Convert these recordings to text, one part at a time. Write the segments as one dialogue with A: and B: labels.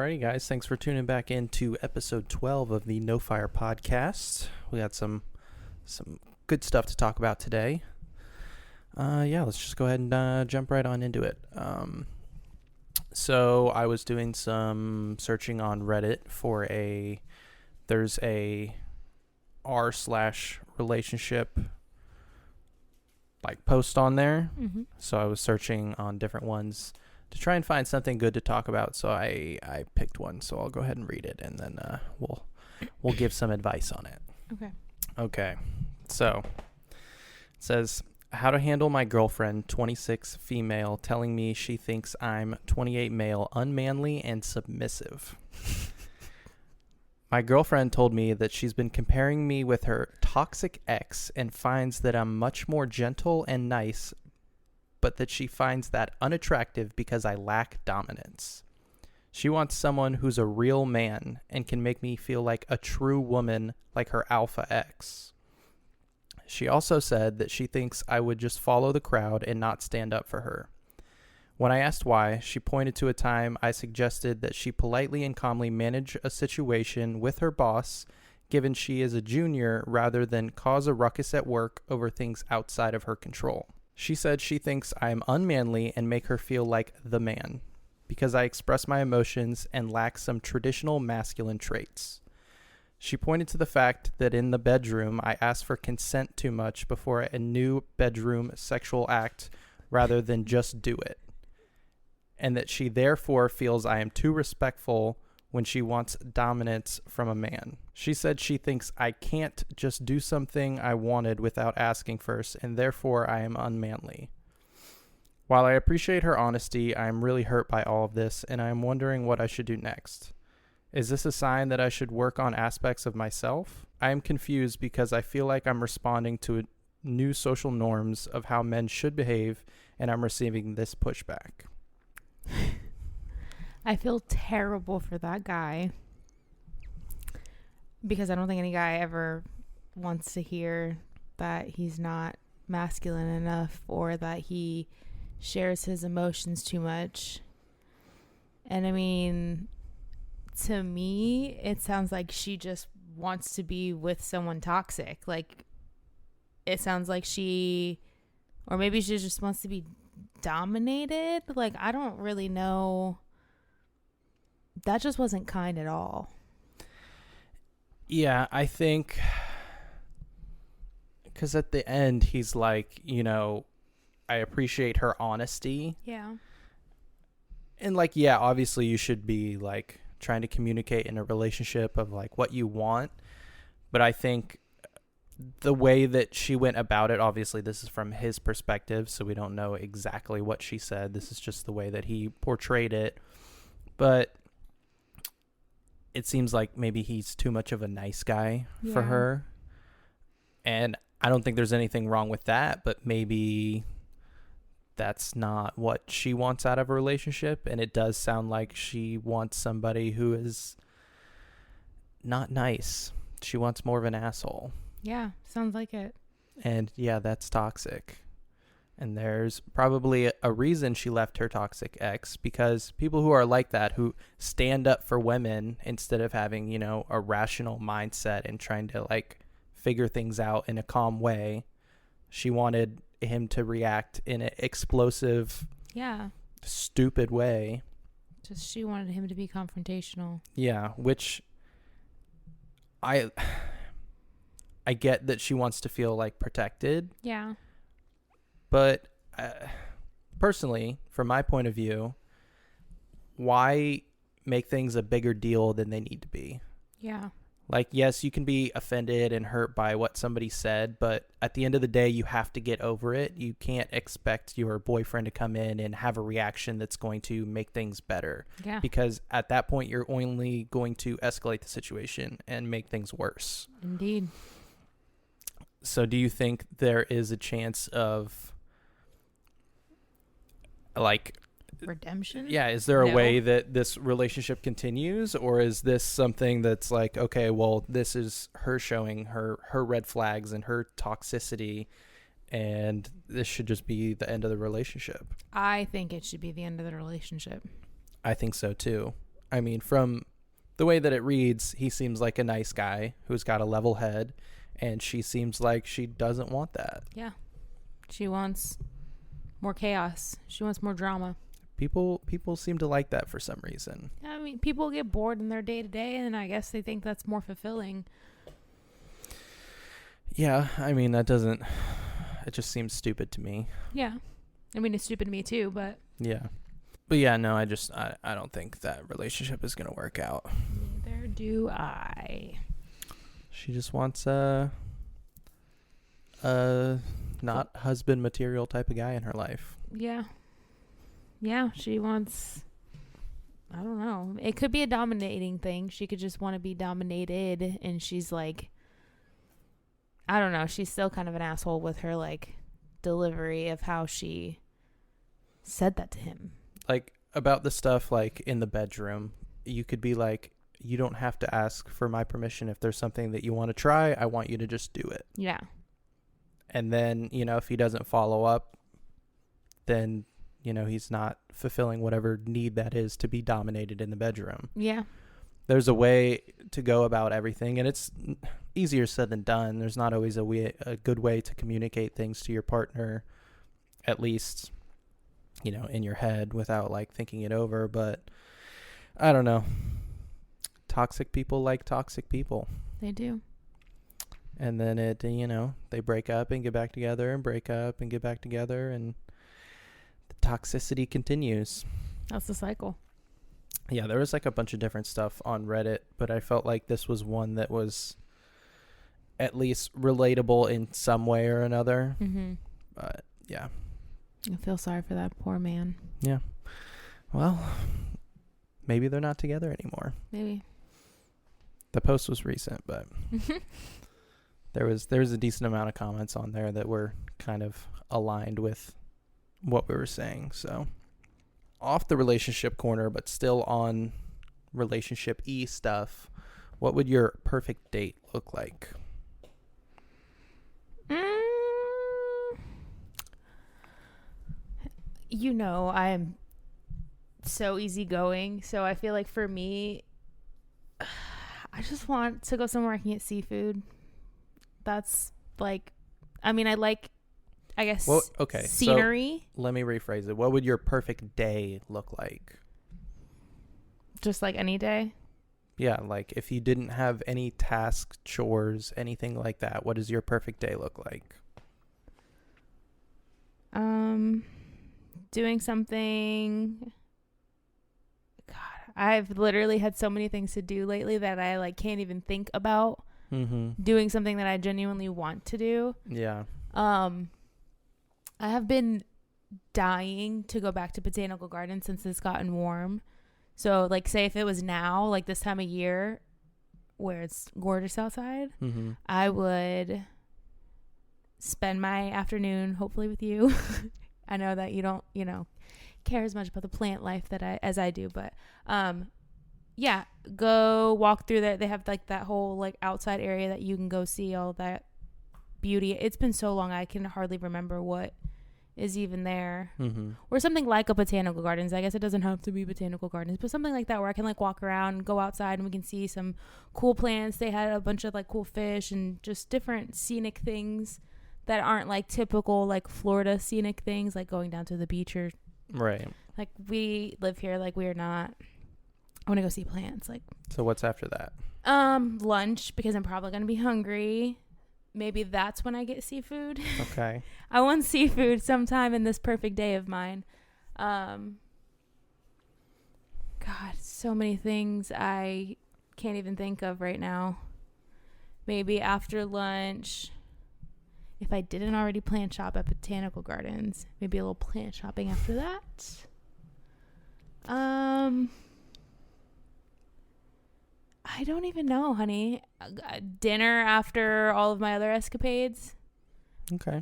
A: Alrighty, guys. Thanks for tuning back into episode 12 of the No Fire podcast. We got some good stuff to talk about today. Let's just go ahead and jump right on into it. So I was doing some searching on Reddit for there's a r/relationship like post on there.
B: Mm-hmm.
A: So I was searching on different ones to try and find something good to talk about. So I picked one. So I'll go ahead and read it, and then we'll give some advice on it. Okay. So it says, how to handle my girlfriend, 26, female, telling me she thinks I'm 28, male, unmanly and submissive. My girlfriend told me that she's been comparing me with her toxic ex and finds that I'm much more gentle and nice, but that she finds that unattractive because I lack dominance. She wants someone who's a real man and can make me feel like a true woman like her alpha ex. She also said that she thinks I would just follow the crowd and not stand up for her. When I asked why, she pointed to a time I suggested that she politely and calmly manage a situation with her boss, given she is a junior, rather than cause a ruckus at work over things outside of her control. She said she thinks I am unmanly and make her feel like the man, because I express my emotions and lack some traditional masculine traits. She pointed to the fact that in the bedroom, I ask for consent too much before a new bedroom sexual act rather than just do it, and that she therefore feels I am too respectful when she wants dominance from a man. She said she thinks I can't just do something I wanted without asking first, and therefore I am unmanly. While I appreciate her honesty, I am really hurt by all of this, and I am wondering what I should do next. Is this a sign that I should work on aspects of myself? I am confused because I feel like I'm responding to new social norms of how men should behave, and I'm receiving this pushback.
B: I feel terrible for that guy because I don't think any guy ever wants to hear that he's not masculine enough or that he shares his emotions too much. And I mean, to me, it sounds like she just wants to be with someone toxic. Like, it sounds like or maybe she just wants to be dominated. Like, I don't really know. That just wasn't kind at all.
A: Yeah, I think because at the end he's like, I appreciate her honesty.
B: Yeah.
A: And like, yeah, obviously you should be like trying to communicate in a relationship of like what you want. But I think the way that she went about it, obviously this is from his perspective, so we don't know exactly what she said. This is just the way that he portrayed it. But it seems like maybe he's too much of a nice guy for her. And I don't think there's anything wrong with that, but maybe that's not what she wants out of a relationship. And it does sound like she wants somebody who is not nice. She wants more of an asshole.
B: Yeah, sounds like it.
A: And yeah, that's toxic. And there's probably a reason she left her toxic ex, because people who are like that, who stand up for women instead of having, a rational mindset and trying to like figure things out in a calm way, she wanted him to react in an explosive, stupid way.
B: Just she wanted him to be confrontational.
A: Yeah, which I get that she wants to feel like protected.
B: Yeah.
A: But personally, from my point of view, why make things a bigger deal than they need to be?
B: Yeah.
A: Like, yes, you can be offended and hurt by what somebody said, but at the end of the day, you have to get over it. You can't expect your boyfriend to come in and have a reaction that's going to make things better.
B: Yeah.
A: Because at that point, you're only going to escalate the situation and make things worse.
B: Indeed.
A: So do you think there is a chance of like
B: redemption?
A: Yeah, is there a way that this relationship continues, or is this something that's like, okay, well, this is her showing her red flags and her toxicity, and this should just be the end of the relationship?
B: I think it should be the end of the relationship.
A: I think so too. I mean, from the way that it reads, he seems like a nice guy who's got a level head, and she seems like she doesn't want that.
B: Yeah. She wants more chaos. She wants more drama.
A: People seem to like that for some reason.
B: I mean, people get bored in their day-to-day, and I guess they think that's more fulfilling.
A: Yeah, I mean, it just seems stupid to me.
B: Yeah. I mean, it's stupid to me too, but...
A: Yeah. But yeah, no, I don't think that relationship is going to work out.
B: Neither do I.
A: She just wants not husband material type of guy in her life.
B: Yeah. Yeah, she wants... I don't know. It could be a dominating thing. She could just want to be dominated, and she's like... I don't know. She's still kind of an asshole with her, like, delivery of how she said that to him.
A: Like, about the stuff, like, in the bedroom, you could be like, you don't have to ask for my permission if there's something that you want to try. I want you to just do it.
B: Yeah.
A: And then, if he doesn't follow up, then, he's not fulfilling whatever need that is to be dominated in the bedroom.
B: Yeah.
A: There's a way to go about everything, and it's easier said than done. There's not always a good way to communicate things to your partner, at least, in your head without, like, thinking it over. But I don't know. Toxic people like toxic people.
B: They do.
A: And then they break up and get back together and break up and get back together, and the toxicity continues.
B: That's the cycle.
A: Yeah, there was like a bunch of different stuff on Reddit, but I felt like this was one that was at least relatable in some way or another.
B: Mm-hmm.
A: But yeah.
B: I feel sorry for that poor man.
A: Yeah. Well, maybe they're not together anymore.
B: Maybe.
A: The post was recent, but there was a decent amount of comments on there that were kind of aligned with what we were saying. So off the relationship corner, but still on relationship-y stuff, what would your perfect date look like?
B: I'm so easygoing, so I feel like for me, I just want to go somewhere I can get seafood. That's like, I mean, I like, I guess, scenery.
A: So let me rephrase it. What would your perfect day look like?
B: Just like any day?
A: Yeah, like if you didn't have any tasks, chores, anything like that, what does your perfect day look like?
B: Doing something. God, I've literally had so many things to do lately that I like can't even think about doing something that I genuinely want to do.
A: Yeah.
B: I have been dying to go back to botanical gardens since it's gotten warm. So, like, say if it was now, like this time of year, where it's gorgeous outside, I would spend my afternoon, hopefully with you. I know that you don't, care as much about the plant life as I do, but yeah, go walk through that. They have like that whole like outside area that you can go see all that beauty. It's been so long I can hardly remember what is even there. Or something like a botanical gardens. I guess it doesn't have to be botanical gardens, but something like that where I can like walk around, go outside, and we can see some cool plants. They had a bunch of like cool fish and just different scenic things that aren't like typical like Florida scenic things, like going down to the beach or
A: right.
B: Like we live here, like we're not. I want to go see plants. Like,
A: so what's after that?
B: Lunch, because I'm probably gonna be hungry. Maybe that's when I get seafood.
A: Okay.
B: I want seafood sometime in this perfect day of mine. God, so many things I can't even think of right now. Maybe after lunch, if I didn't already plant shop at Botanical Gardens, maybe a little plant shopping after that. I don't even know, honey. Dinner after all of my other escapades.
A: Okay.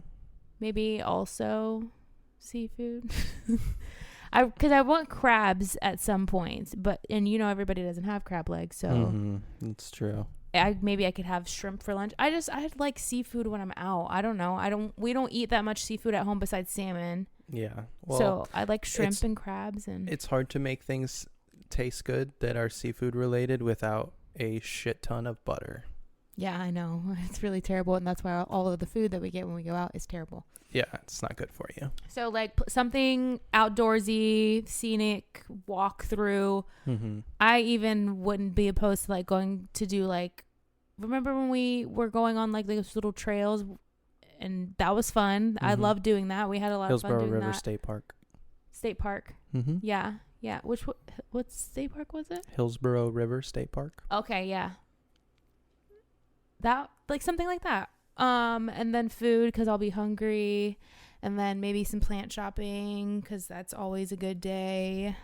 B: Maybe also seafood. Because I want crabs at some point, and everybody doesn't have crab legs, so
A: That's true.
B: Maybe I could have shrimp for lunch. I like seafood when I'm out. I don't know. We don't eat that much seafood at home besides salmon.
A: Yeah. Well,
B: so I like shrimp and crabs, and
A: it's hard to make things taste good that are seafood related without a shit ton of butter.
B: Yeah, I know. It's really terrible, and that's why all of the food that we get when we go out is terrible.
A: Yeah, it's not good for you.
B: So, like, something outdoorsy, scenic, walk through.
A: Mm-hmm.
B: I even wouldn't be opposed to, like, going to do, like, remember when we were going on, like, those little trails, and that was fun. I love doing that. We had a lot of fun doing
A: Hillsborough River
B: that.
A: State Park.
B: State Park.
A: Mm-hmm.
B: Yeah. What state park was it?
A: Hillsborough River State Park.
B: Okay, yeah. That, like, something like that. And then food, because I'll be hungry. And then maybe some plant shopping, because that's always a good day.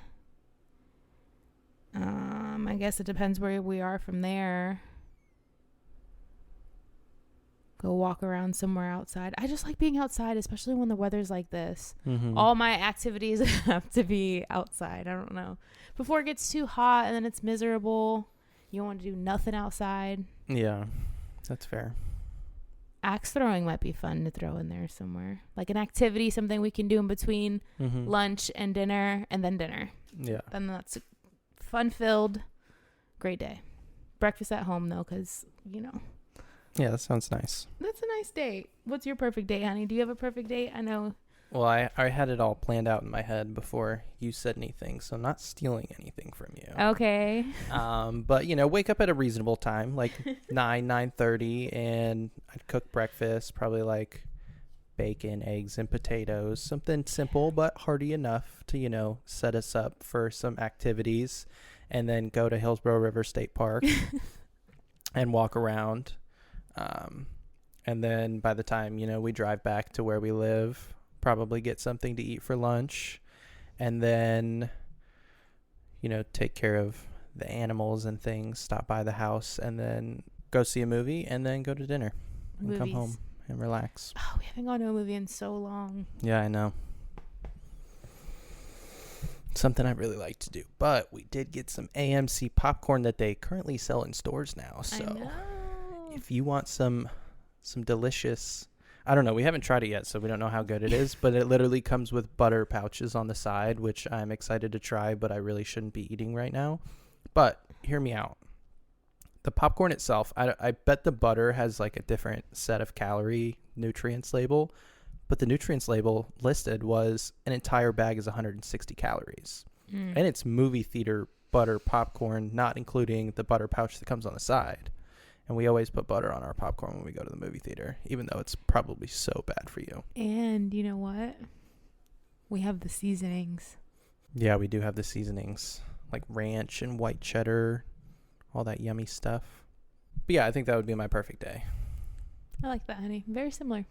B: I guess it depends where we are from there. Go walk around somewhere outside. I just like being outside, especially when the weather's like this.
A: Mm-hmm.
B: All my activities have to be outside. I don't know. Before it gets too hot and then it's miserable. You don't want to do nothing outside.
A: Yeah, that's fair.
B: Axe throwing might be fun to throw in there somewhere. Like an activity, something we can do in between lunch and dinner, and then dinner.
A: Yeah.
B: Then that's fun-filled, great day. Breakfast at home, though, because, you know.
A: Yeah, that sounds nice.
B: That's a nice date. What's your perfect date, honey? Do you have a perfect date? I know.
A: Well, I had it all planned out in my head before you said anything, so I'm not stealing anything from you.
B: Okay.
A: But, you know, wake up at a reasonable time, like 9:30, and I'd cook breakfast, probably like bacon, eggs, and potatoes. Something simple but hearty enough to, you know, set us up for some activities, and then go to Hillsborough River State Park and walk around. And then by the time, you know, we drive back to where we live, probably get something to eat for lunch, and then, you know, take care of the animals and things, stop by the house, and then go see a movie, and then go to dinner and
B: Movies.
A: come home and relax.
B: Oh, we haven't gone to a movie in so long.
A: Yeah, I know. Something I really like to do. But we did get some AMC popcorn that they currently sell in stores now. So
B: I know.
A: if you want some delicious, I don't know, we haven't tried it yet, so we don't know how good it is, but it literally comes with butter pouches on the side, which I'm excited to try, but I really shouldn't be eating right now. But hear me out. The popcorn itself, I bet the butter has like a different set of calorie nutrients label, but the nutrients label listed was an entire bag is 160 calories. And it's movie theater butter popcorn, not including the butter pouch that comes on the side. And we always put butter on our popcorn when we go to the movie theater, even though it's probably so bad for you.
B: And you know what? We have the seasonings.
A: Yeah, we do have the seasonings, like ranch and white cheddar, all that yummy stuff. But yeah, I think that would be my perfect day.
B: I like that, honey. Very similar.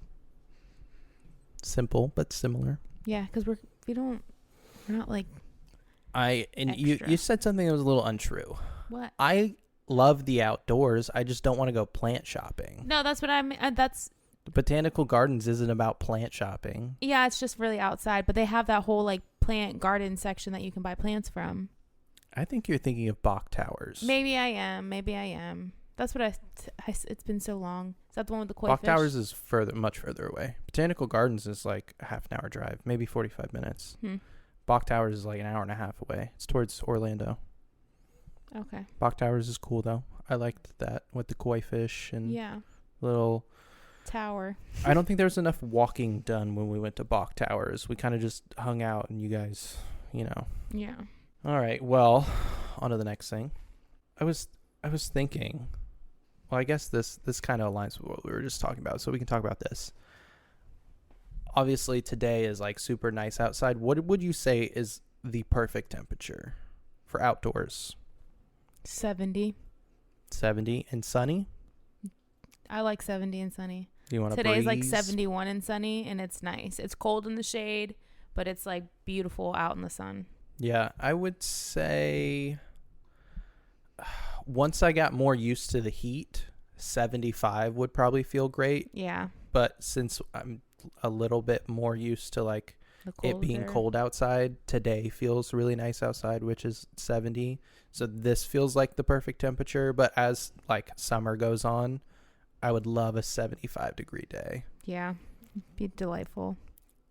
A: Simple, but similar.
B: Yeah, because we're not like
A: you said something that was a little untrue.
B: What?
A: I love the outdoors. I just don't want to go plant shopping.
B: No, that's what I'm. That's
A: the Botanical Gardens isn't about plant shopping.
B: Yeah, it's just really outside, but they have that whole like plant garden section that you can buy plants from.
A: I think you're thinking of Bach Towers.
B: Maybe I am. That's what it's been so long. Is that the one with the koi
A: Bach
B: fish?
A: Towers is much further away. Botanical Gardens is like a half an hour drive, maybe 45 minutes. Bach Towers is like an hour and a half away. It's towards Orlando.
B: Okay.
A: Bach Towers is cool though. I liked that with the koi fish and little
B: tower.
A: I don't think there was enough walking done when we went to Bach Towers. We kind of just hung out and you guys, you know.
B: Yeah.
A: All right. Well, on to the next thing. I was thinking, well, I guess this kind of aligns with what we were just talking about, so we can talk about this. Obviously, today is like super nice outside. What would you say is the perfect temperature for outdoors?
B: 70.
A: 70 and sunny?
B: I like 70 and sunny.
A: You want to
B: Today's like 71 and sunny, and it's nice. It's cold in the shade, but it's like beautiful out in the sun.
A: Yeah, I would say once I got more used to the heat, 75 would probably feel great.
B: Yeah.
A: But since I'm a little bit more used to like it being cold outside, today feels really nice outside, which is 70. So this feels like the perfect temperature. But as like summer goes on, I would love a 75-degree day.
B: Yeah, be delightful.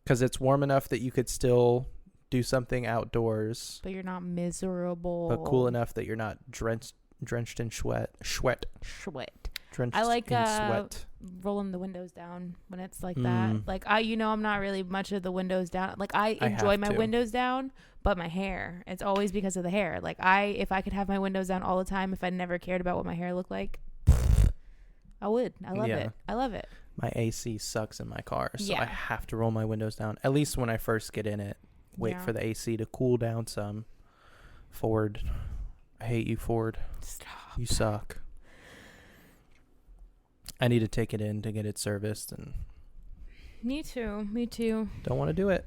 A: Because it's warm enough that you could still do something outdoors,
B: but you're not miserable.
A: but cool enough that you're not drenched in sweat. Drenched
B: I like
A: in sweat.
B: rolling the windows down when it's like that. Like I'm not really much of the windows down. Like I enjoy my windows down, but my hair, it's always because of the hair. Like if I could have my windows down all the time, if I never cared about what my hair looked like, I would. I love it.
A: My AC sucks in my car, so I have to roll my windows down. At least when I first get in it. Wait for the AC to cool down some. Ford. I hate you, Ford.
B: Stop.
A: You suck. I need to take it in to get it serviced, and
B: Me too.
A: don't want to do it.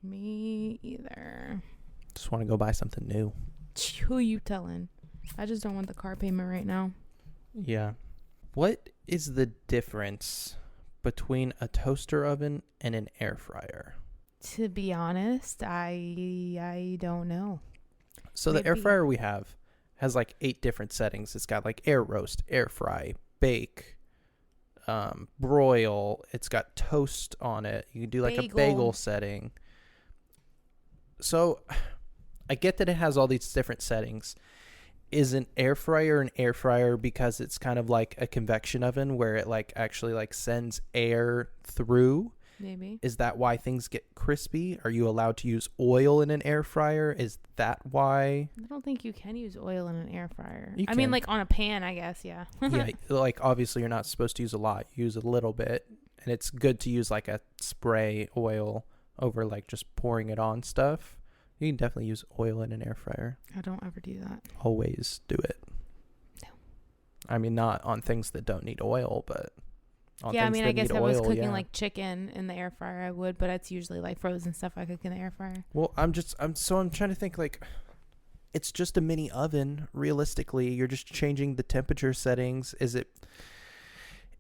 B: Me either.
A: Just want to go buy something new.
B: Who you telling? I just don't want the car payment right now.
A: Yeah. What is the difference between a toaster oven and an air fryer?
B: To be honest, I don't know.
A: So the air fryer we have has like 8 different settings. It's got like air roast, air fry, bake, broil. It's got toast on it. You can do like a bagel setting. So I get that it has all these different settings. Is an air fryer because it's kind of like a convection oven where it like actually like sends air through?
B: Maybe.
A: Is that why things get crispy? Are you allowed to use oil in an air fryer? Is that why?
B: I don't think you can use oil in an air fryer.
A: I
B: mean, like on a pan, I guess, yeah.
A: Yeah, like obviously you're not supposed to use a lot. You use a little bit. And it's good to use like a spray oil over like just pouring it on stuff. You can definitely use oil in an air fryer.
B: I don't ever do that.
A: Always do it.
B: No.
A: I mean, not on things that don't need oil, but on
B: yeah, I
A: things
B: mean,
A: that
B: I guess
A: need
B: if I was
A: oil,
B: cooking like chicken in the air fryer, I would, but it's usually like frozen stuff I cook in the air fryer.
A: Well, I'm trying to think like it's just a mini oven. Realistically, you're just changing the temperature settings.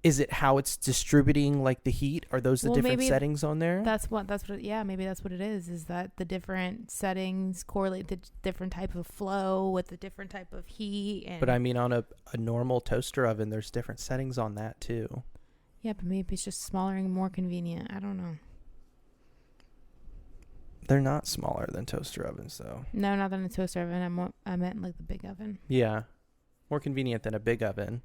A: Is it how it's distributing like the heat? Are those the different settings on there?
B: Maybe that's what it is that the different settings correlate the different type of flow with the different type of heat.
A: But I mean, on a normal toaster oven, there's different settings on that too.
B: Yeah, but maybe it's just smaller and more convenient. I don't know.
A: They're not smaller than toaster ovens, though.
B: No, not than a toaster oven. I meant like the big oven.
A: Yeah, more convenient than a big oven.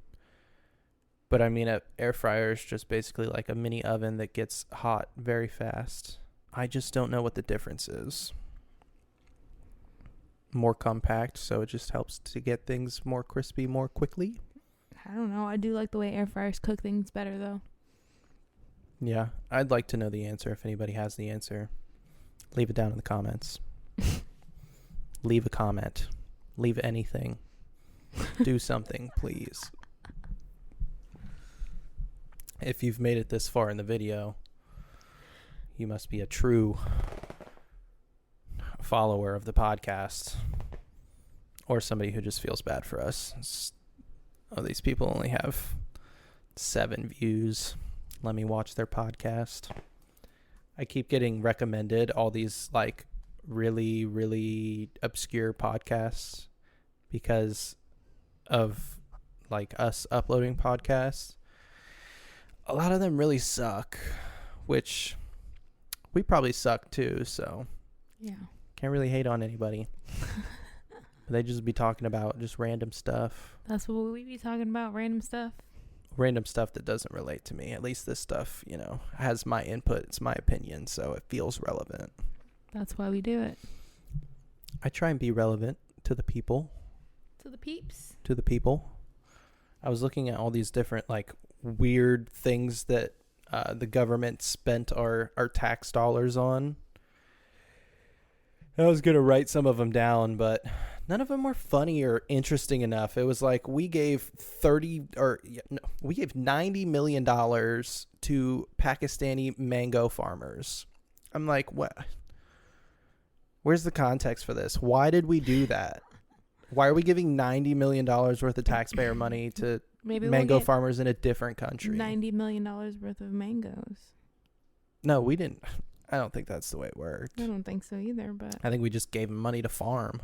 A: But I mean, an air fryer is just basically like a mini oven that gets hot very fast. I just don't know what the difference is. More compact, so it just helps to get things more crispy more quickly.
B: I don't know. I do like the way air fryers cook things better, though.
A: Yeah, I'd like to know the answer if anybody has the answer. Leave it down in the comments. Leave a comment. Leave anything. Do something, please. If you've made it this far in the video, you must be a true follower of the podcast, or somebody who just feels bad for us. Oh, these people only have 7 views. Let me watch their podcast. I keep getting recommended all these like really, really obscure podcasts because of like us uploading podcasts. A lot of them really suck, which we probably suck too, so
B: yeah,
A: can't really hate on anybody. They just be talking about just random stuff.
B: That's what we be talking about, random stuff.
A: Random stuff that doesn't relate to me. At least this stuff, has my input. It's my opinion, so it feels relevant.
B: That's why we do it.
A: I try and be relevant to the people.
B: To the peeps.
A: To the people. I was looking at all these different like weird things that the government spent our tax dollars on. I was going to write some of them down, but none of them were funny or interesting enough. It was like we gave $90 million to Pakistani mango farmers. I'm like, what? Where's the context for this? Why did we do that? Why are we giving $90 million worth of taxpayer money to mango farmers in a different country?
B: $90 million worth of mangoes.
A: No, we didn't. I don't think that's the way it worked.
B: I don't think so either, but
A: I think we just gave them money to farm.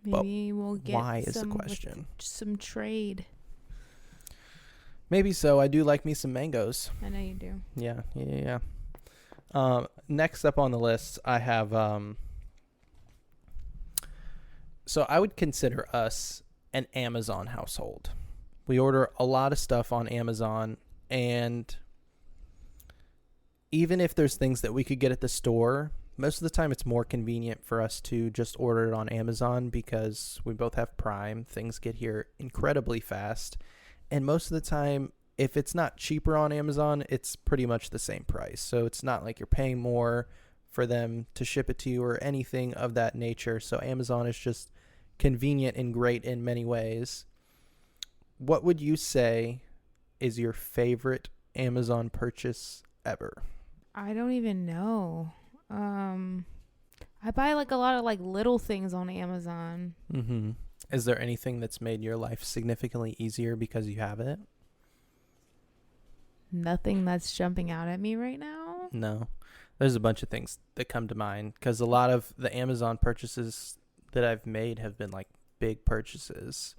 B: Maybe we'll get
A: why is the question?
B: Some trade.
A: Maybe so. I do like me some mangoes.
B: I know you do.
A: Yeah. Next up on the list, I have so I would consider us an Amazon household. We order a lot of stuff on Amazon, and even if there's things that we could get at the store, most of the time it's more convenient for us to just order it on Amazon because we both have Prime. Things get here incredibly fast, and most of the time, if it's not cheaper on Amazon, it's pretty much the same price. So it's not like you're paying more for them to ship it to you or anything of that nature. So Amazon is just convenient and great in many ways. What would you say is your favorite Amazon purchase ever?
B: I don't even know. I buy like a lot of like little things on Amazon.
A: Mm-hmm. Is there anything that's made your life significantly easier because you have it?
B: Nothing that's jumping out at me right now.
A: No. There's a bunch of things that come to mind because a lot of the Amazon purchases that I've made have been like big purchases.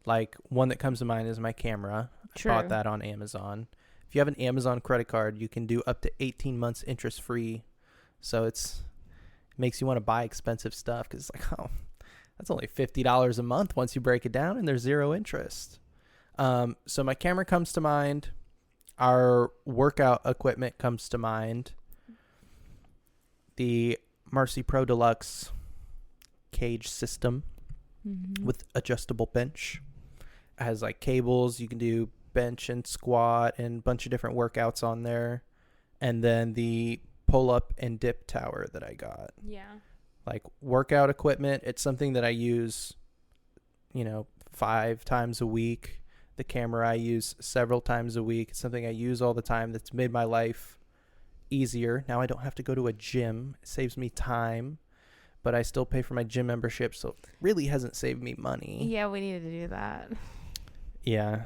A: Like one that comes to mind is my camera.
B: True.
A: I bought that on Amazon. If you have an Amazon credit card, you can do up to 18 months interest free. So it makes you want to buy expensive stuff because it's like, oh, that's only $50 a month once you break it down and there's zero interest. So my camera comes to mind. Our workout equipment comes to mind. The Marcy Pro Deluxe cage system with adjustable bench. It has like cables. You can do bench and squat and a bunch of different workouts on there. And then the pull-up and dip tower that I got.
B: Yeah.
A: Like workout equipment, it's something that I use, 5 times a week. The camera I use several times a week. It's something I use all the time that's made my life easier. Now I don't have to go to a gym. It saves me time, but I still pay for my gym membership, so it really hasn't saved me money.
B: Yeah, we needed to do that.
A: Yeah.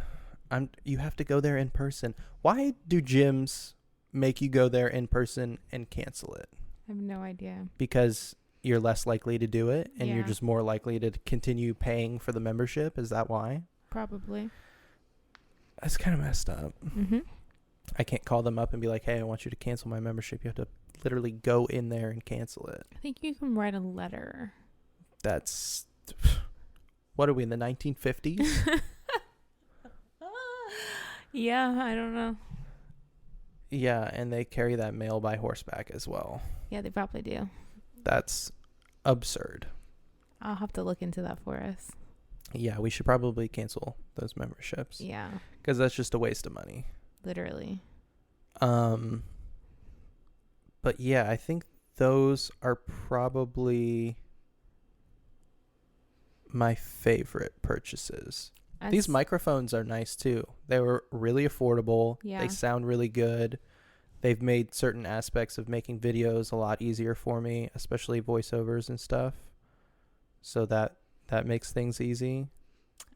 A: You have to go there in person. Why do gyms make you go there in person and cancel it?
B: I have no idea.
A: Because you're less likely to do it and
B: Yeah.
A: you're just more likely to continue paying for the membership? Is that why?
B: Probably.
A: That's kind of messed up.
B: Mm-hmm.
A: I can't call them up and be like, hey, I want you to cancel my membership. You have to literally go in there and cancel it.
B: I think you can write a letter.
A: That's... What are we, in the 1950s?
B: Yeah, I don't know.
A: Yeah, and they carry that mail by horseback as well.
B: Yeah, they probably do.
A: That's absurd.
B: I'll have to look into that for us.
A: Yeah, we should probably cancel those memberships.
B: Yeah.
A: Because that's just a waste of money.
B: Literally.
A: But yeah, I think those are probably my favorite purchases. These microphones are nice too. They were really affordable.
B: Yeah.
A: They sound really good. They've made certain aspects of making videos a lot easier for me, especially voiceovers and stuff. So that makes things easy.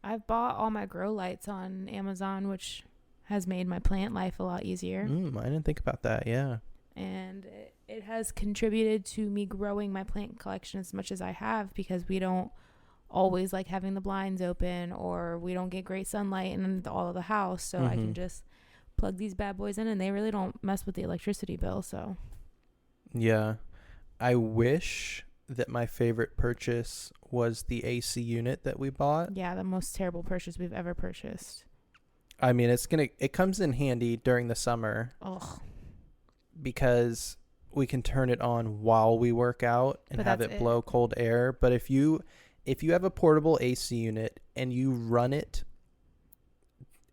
B: I've bought all my grow lights on Amazon, which has made my plant life a lot easier.
A: I didn't think about that. Yeah.
B: And it has contributed to me growing my plant collection as much as I have, because we don't always like having the blinds open, or we don't get great sunlight in all of the house. So I can just plug these bad boys in and they really don't mess with the electricity bill. So
A: yeah, I wish that my favorite purchase was the AC unit that we bought.
B: yeah, the most terrible purchase we've ever purchased.
A: I mean, it comes in handy during the summer.
B: Ugh.
A: Because we can turn it on while we work out and have it blow cold air. But if you have a portable AC unit and you run it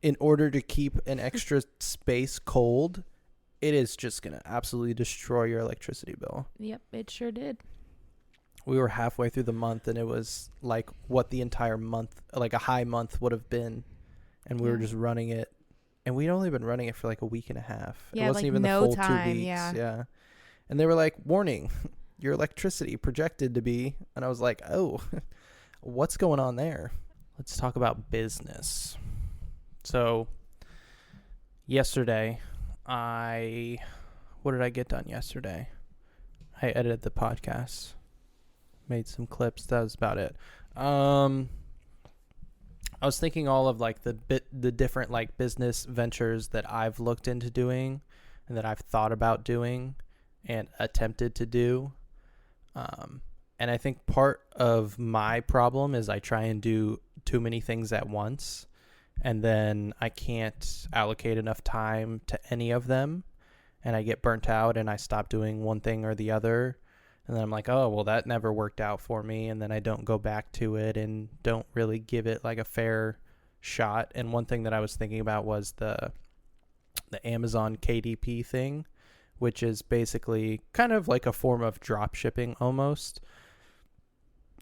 A: in order to keep an extra space cold, it is just going to absolutely destroy your electricity bill.
B: Yep, it sure did.
A: We were halfway through the month and it was like what the entire month, like a high month would have been. And we were just running it. And we'd only been running it for like a week and a half.
B: Yeah,
A: it wasn't
B: like
A: even
B: no
A: the full
B: time,
A: 2 weeks.
B: yeah.
A: And they were like, warning, your electricity projected to be. And I was like, oh, what's going on there? Let's talk about business. So yesterday, what did I get done yesterday? I edited the podcast, made some clips. That was about it. I was thinking all of like the different like business ventures that I've looked into doing and that I've thought about doing, and attempted to do. And I think part of my problem is I try and do too many things at once, and then I can't allocate enough time to any of them, and I get burnt out and I stop doing one thing or the other. And then I'm like, oh, well, that never worked out for me. And then I don't go back to it and don't really give it like a fair shot. And one thing that I was thinking about was the Amazon KDP thing, which is basically kind of like a form of drop shipping almost.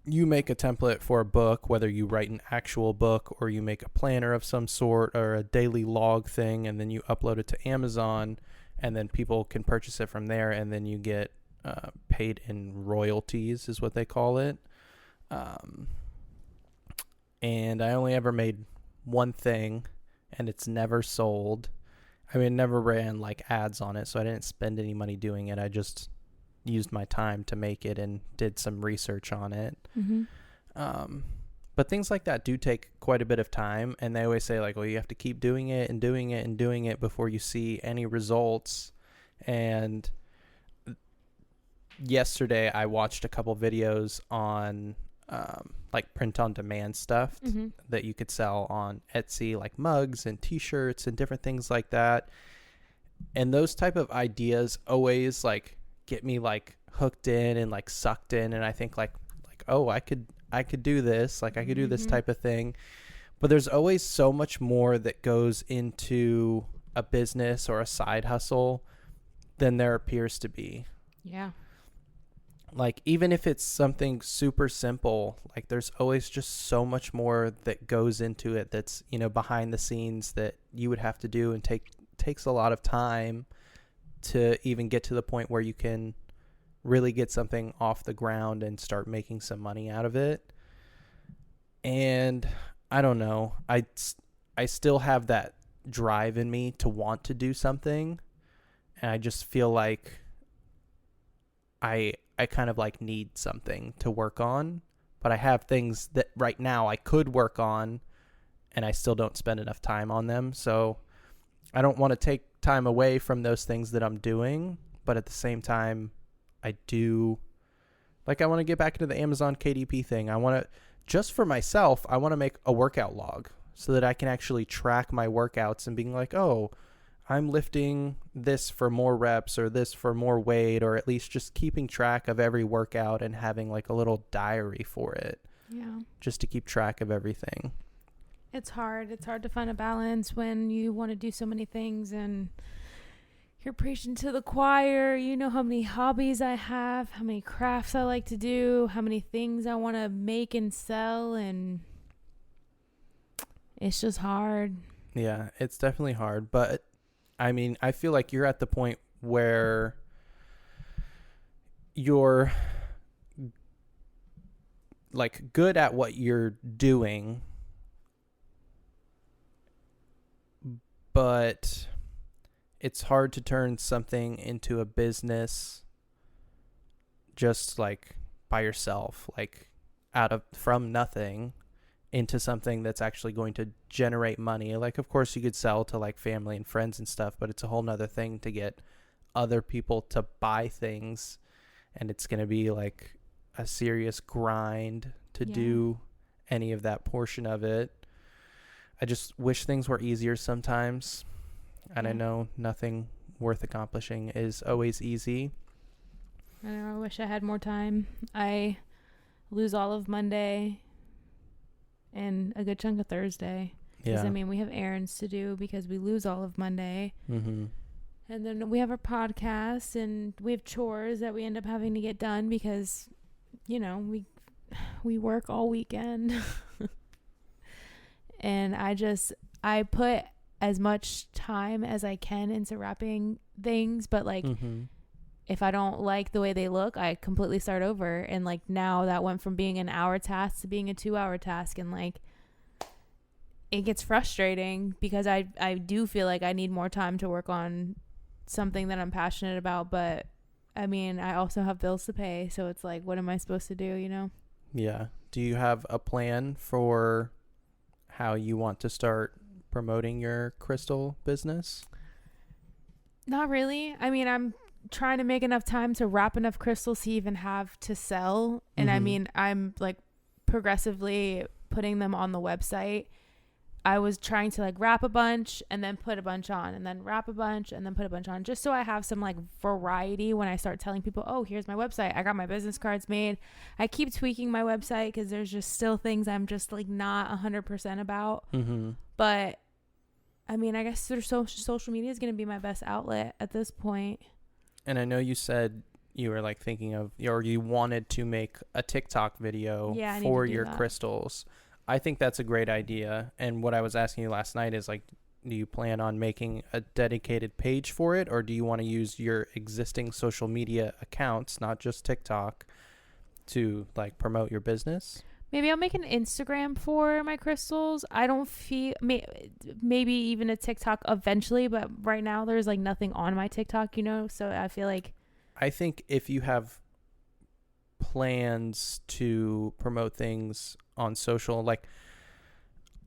A: You make a template for a book, whether you write an actual book or you make a planner of some sort or a daily log thing, and then you upload it to Amazon, and then people can purchase it from there, and then you get paid in royalties is what they call it. And I only ever made one thing, and it's never sold. I mean, it never ran like ads on it, so I didn't spend any money doing it. I just used my time to make it and did some research on it. But things like that do take quite a bit of time, and they always say like, well, you have to keep doing it and doing it and doing it before you see any results. And yesterday I watched a couple videos on like print on demand stuff that you could sell on Etsy, like mugs and t-shirts and different things like that. And those type of ideas always like get me like hooked in and like sucked in, and I think like oh, I could do this, like I could do this type of thing. But there's always so much more that goes into a business or a side hustle than there appears to be.
B: Yeah.
A: Like, even if it's something super simple, like there's always just so much more that goes into it that's, you know, behind the scenes that you would have to do, and takes a lot of time to even get to the point where you can really get something off the ground and start making some money out of it. And I don't know, I still have that drive in me to want to do something, and I just feel like I kind of like need something to work on, but I have things that right now I could work on, and I still don't spend enough time on them. So I don't want to take time away from those things that I'm doing, but at the same time, I do, like, I want to get back into the Amazon KDP thing. I want to, just for myself, I want to make a workout log so that I can actually track my workouts and being like, oh, I'm lifting this for more reps or this for more weight, or at least just keeping track of every workout and having like a little diary for it.
B: Yeah.
A: Just to keep track of everything.
B: It's hard. It's hard to find a balance when you want to do so many things and you're preaching to the choir. You know how many hobbies I have, how many crafts I like to do, how many things I want to make and sell, and it's just hard.
A: Yeah, it's definitely hard, but I mean, I feel like you're at the point where you're like good at what you're doing, but it's hard to turn something into a business just like by yourself, like from nothing into something that's actually going to generate money. Like, of course you could sell to like family and friends and stuff, but it's a whole nother thing to get other people to buy things, and it's going to be like a serious grind to do any of that portion of it. I just wish things were easier sometimes, and I know nothing worth accomplishing is always easy.
B: I know, I wish I had more time. I lose all of Monday and a good chunk of Thursday. Because, I mean, we have errands to do because we lose all of Monday. And then we have our podcast, and we have chores that we end up having to get done because, you know, we work all weekend. And I put as much time as I can into wrapping things, but like if I don't like the way they look, I completely start over. And like now that went from being an hour task to being a 2-hour task, and like it gets frustrating because I do feel like I need more time to work on something that I'm passionate about, but I mean, I also have bills to pay, so it's like, what am I supposed to do, you know? Yeah.
A: Do you have a plan for how you want to start promoting your crystal business?
B: Not really. I mean, trying to make enough time to wrap enough crystals to even have to sell. And I mean, I'm like progressively putting them on the website. I was trying to like wrap a bunch and then put a bunch on, and then wrap a bunch and then put a bunch on, just so I have some like variety when I start telling people, oh, here's my website. I got my business cards made. I keep tweaking my website because there's just still things I'm just like not 100% about. But I mean, I guess there's social media is going to be my best outlet at this point.
A: And I know you said you were like thinking of, or you wanted to make a TikTok video for your crystals. I think that's a great idea. And what I was asking you last night is like, do you plan on making a dedicated page for it, or do you want to use your existing social media accounts, not just TikTok, to like promote your business?
B: Maybe I'll make an Instagram for my crystals. I don't feel maybe even a TikTok eventually, but right now there's like nothing on my TikTok, you know? So I feel like,
A: I think if you have plans to promote things on social, like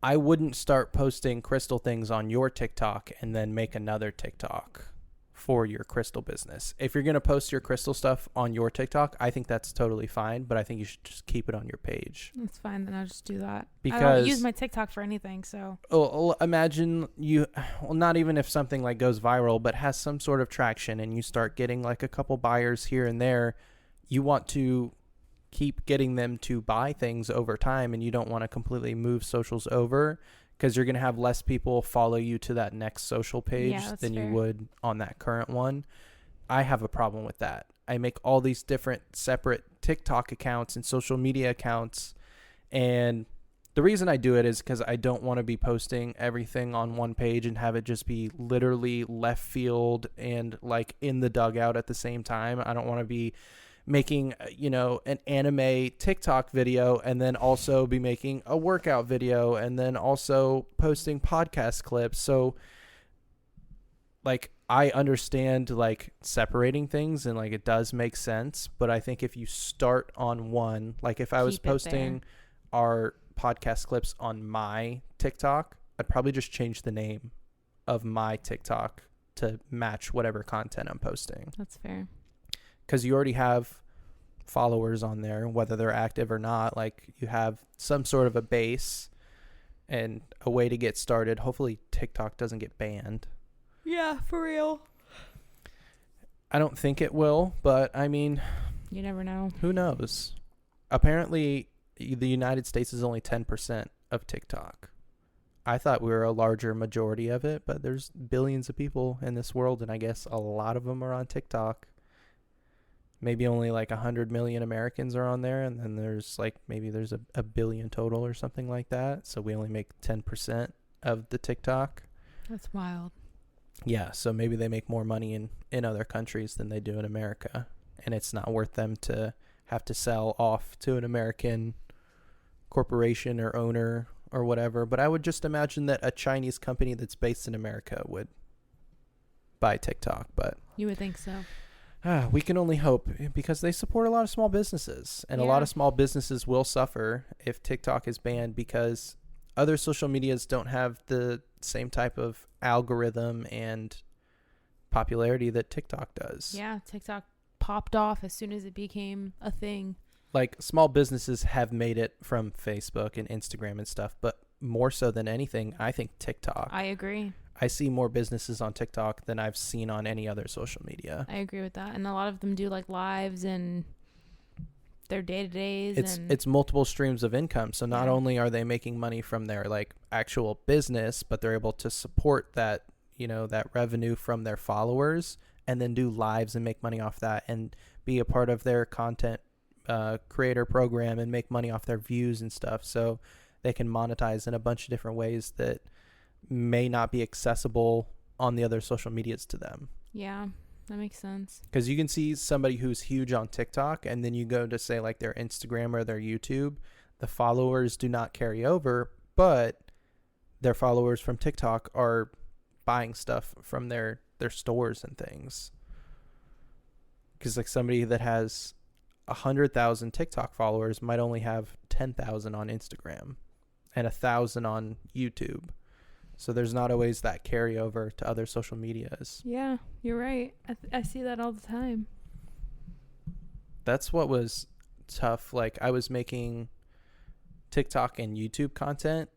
A: I wouldn't start posting crystal things on your TikTok and then make another TikTok for your crystal business. If you're going to post your crystal stuff on your TikTok, I think that's totally fine, but I think you should just keep it on your page.
B: That's fine, then I'll just do that.
A: Because
B: I don't use my TikTok for anything, so.
A: Imagine not even if something like goes viral, but has some sort of traction and you start getting like a couple buyers here and there, you want to keep getting them to buy things over time, and you don't want to completely move socials over, because you're going to have less people follow you to that next social page than you would on that current one. I have a problem with that. I make all these different separate TikTok accounts and social media accounts, and the reason I do it is because I don't want to be posting everything on one page and have it just be literally left field and like in the dugout at the same time. I don't want to be making, an anime TikTok video and then also be making a workout video and then also posting podcast clips. So like, I understand like separating things and like it does make sense, but I think if you start on one, like if I was posting our podcast clips on my TikTok, I'd probably just change the name of my TikTok to match whatever content I'm posting.
B: That's fair.
A: Because you already have followers on there, whether they're active or not. Like, you have some sort of a base and a way to get started. Hopefully TikTok doesn't get banned.
B: Yeah, for real.
A: I don't think it will, but I mean,
B: you never know.
A: Who knows? Apparently the United States is only 10% of TikTok. I thought we were a larger majority of it, but there's billions of people in this world, and I guess a lot of them are on TikTok. Maybe only like 100 million Americans are on there, and then there's like maybe there's a billion total or something like that. So we only make 10% of the TikTok.
B: That's wild.
A: Yeah, so maybe they make more money in other countries than they do in America, and it's not worth them to have to sell off to an American corporation or owner or whatever. But I would just imagine that a Chinese company that's based in America would buy TikTok. But
B: you would think so.
A: We can only hope, because they support a lot of small businesses, and a lot of small businesses will suffer if TikTok is banned, because other social medias don't have the same type of algorithm and popularity that TikTok does.
B: Yeah, TikTok popped off as soon as it became a thing.
A: Like, small businesses have made it from Facebook and Instagram and stuff, but more so than anything, I think TikTok.
B: I agree.
A: I see more businesses on TikTok than I've seen on any other social media.
B: I agree with that. And a lot of them do like lives and their day-to-days.
A: It's multiple streams of income. So not only are they making money from their like actual business, but they're able to support that, that revenue from their followers, and then do lives and make money off that, and be a part of their content creator program and make money off their views and stuff. So they can monetize in a bunch of different ways that may not be accessible on the other social medias to them.
B: Yeah, that makes sense.
A: Because you can see somebody who's huge on TikTok, and then you go to say like their Instagram or their YouTube, the followers do not carry over, but their followers from TikTok are buying stuff from their stores and things. Because like somebody that has 100,000 TikTok followers might only have 10,000 on Instagram and 1,000 on YouTube. So there's not always that carryover to other social medias.
B: Yeah, You're right. I see that all the time.
A: That's what was tough. Like, I was making TikTok and YouTube content,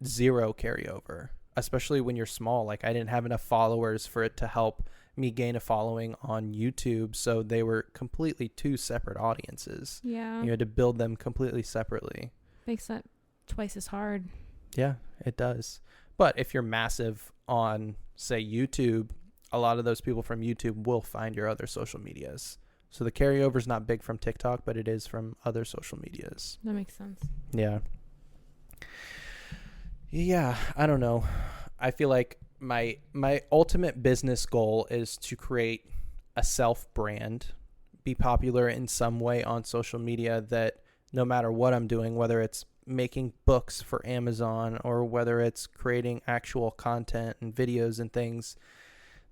A: zero carryover, especially when you're small. Like, I didn't have enough followers for it to help me gain a following on YouTube, so they were completely two separate audiences.
B: Yeah.
A: You had to build them completely separately.
B: Makes that twice as hard.
A: Yeah, it does. But if you're massive on, say, YouTube, a lot of those people from YouTube will find your other social medias. So the carryover is not big from TikTok, but it is from other social medias.
B: That makes sense.
A: Yeah. Yeah, I don't know. I feel like my ultimate business goal is to create a self brand, be popular in some way on social media, that no matter what I'm doing, whether it's making books for Amazon or whether it's creating actual content and videos and things,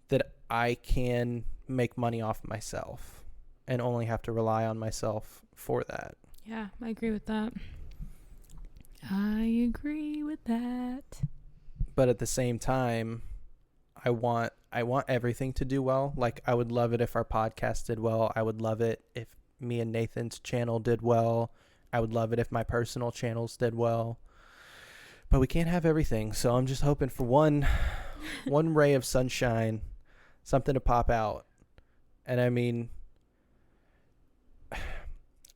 A: that I can make money off myself and only have to rely on myself for that.
B: Yeah, I agree with that. I agree with that.
A: But at the same time, I want everything to do well. Like, I would love it if our podcast did well. I would love it if me and Nathan's channel did well. I would love it if my personal channels did well. But we can't have everything. So I'm just hoping for one ray of sunshine, something to pop out. And I mean,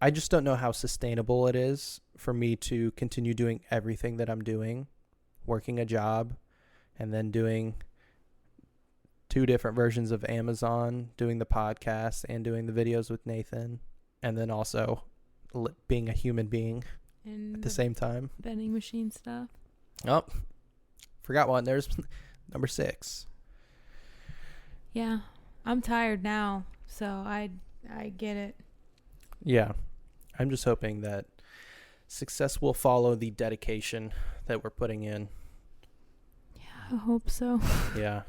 A: I just don't know how sustainable it is for me to continue doing everything that I'm doing, working a job, and then doing 2 different versions of Amazon, doing the podcast and doing the videos with Nathan, and then also being a human being and at the same time.
B: Vending machine stuff.
A: Oh, forgot one. There's number 6.
B: Yeah, I'm tired now, so I get it.
A: Yeah, I'm just hoping that success will follow the dedication that we're putting in.
B: Yeah, I hope so.
A: Yeah.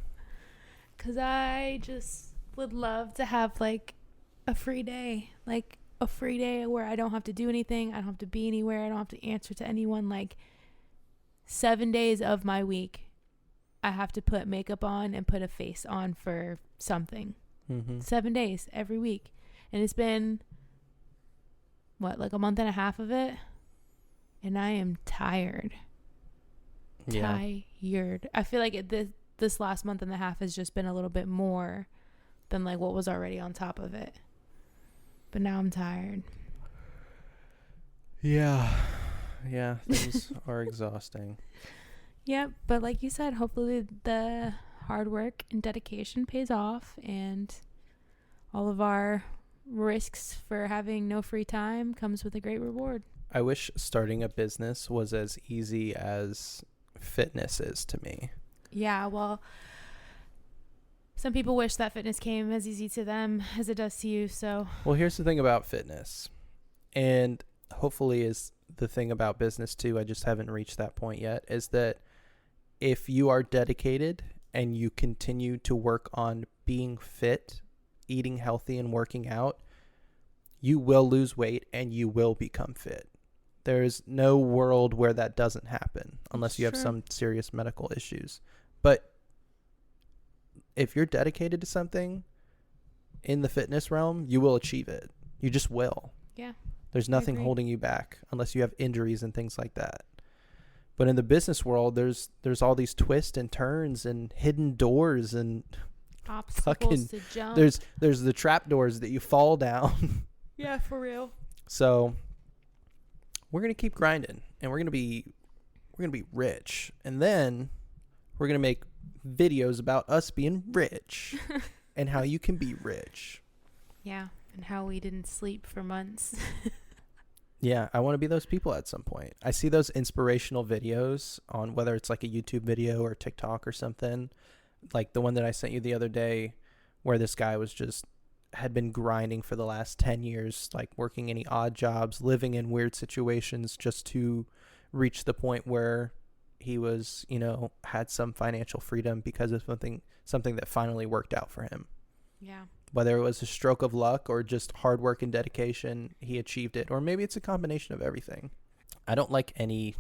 B: Because I just would love to have, like, a free day. Like, a free day where I don't have to do anything. I don't have to be anywhere. I don't have to answer to anyone. Like, 7 days of my week, I have to put makeup on and put a face on for something. 7 days every week. And it's been, like a month and a half of it? And I am tired.
A: Yeah.
B: Tired. I feel like this last month and a half has just been a little bit more than, like, what was already on top of it. But now I'm tired.
A: Yeah. Yeah, things are exhausting.
B: Yep, but like you said, hopefully the hard work and dedication pays off, and all of our risks for having no free time comes with a great reward.
A: I wish starting a business was as easy as fitness is to me.
B: Yeah, well, some people wish that fitness came as easy to them as it does to you, so.
A: Well, here's the thing about fitness, and hopefully is the thing about business too, I just haven't reached that point yet, is that if you are dedicated and you continue to work on being fit, eating healthy and working out, you will lose weight and you will become fit. There's no world where that doesn't happen unless you have some serious medical issues. But if you're dedicated to something in the fitness realm, you will achieve it. You just will.
B: Yeah.
A: There's nothing holding you back unless you have injuries and things like that. But in the business world, there's all these twists and turns and hidden doors and
B: obstacles to jump.
A: There's the trap doors that you fall down.
B: Yeah, for real.
A: So we're gonna keep grinding, and we're gonna be rich, and then we're gonna make videos about us being rich and how you can be rich.
B: Yeah, and how we didn't sleep for months.
A: Yeah, I want to be those people at some point. I see those inspirational videos on whether it's like a YouTube video or TikTok or something, like the one that I sent you the other day where this guy had been grinding for the last 10 years, like working any odd jobs, living in weird situations just to reach the point where he was, had some financial freedom because of something that finally worked out for him.
B: Yeah.
A: Whether it was a stroke of luck or just hard work and dedication, he achieved it. Or maybe it's a combination of everything. I don't like any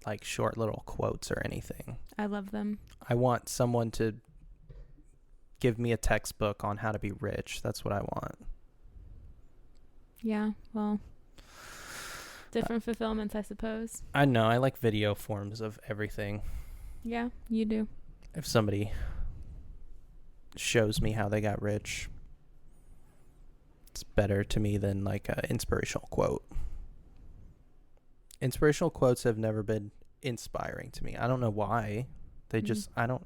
A: like short little quotes or anything.
B: I love them.
A: I want someone to give me a textbook on how to be rich. That's what I want.
B: Yeah, well, different fulfillments, I suppose.
A: I know. I like video forms of everything.
B: Yeah, you do.
A: If somebody shows me how they got rich, it's better to me than like an inspirational quote. Inspirational quotes have never been inspiring to me. I don't know why. They just, I don't,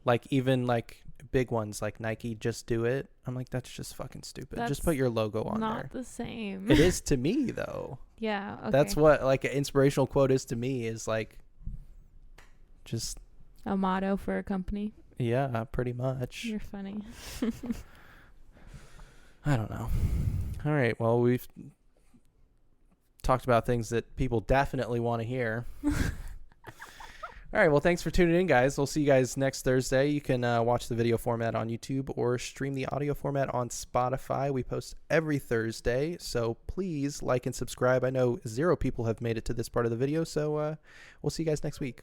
A: like, even like big ones like Nike, just do it. I'm like, that's just fucking stupid. Just put your logo on there.
B: Not the same.
A: It is to me though.
B: Yeah, okay.
A: That's what like an inspirational quote is to me, is like just
B: a motto for a company.
A: Yeah, pretty much.
B: You're funny.
A: I don't know. All right, well, we've talked about things that people definitely want to hear. All right, well, thanks for tuning in, guys. We'll see you guys next Thursday. You can watch the video format on YouTube or stream the audio format on Spotify. We post every Thursday, so please like and subscribe. I know 0 people have made it to this part of the video, so we'll see you guys next week.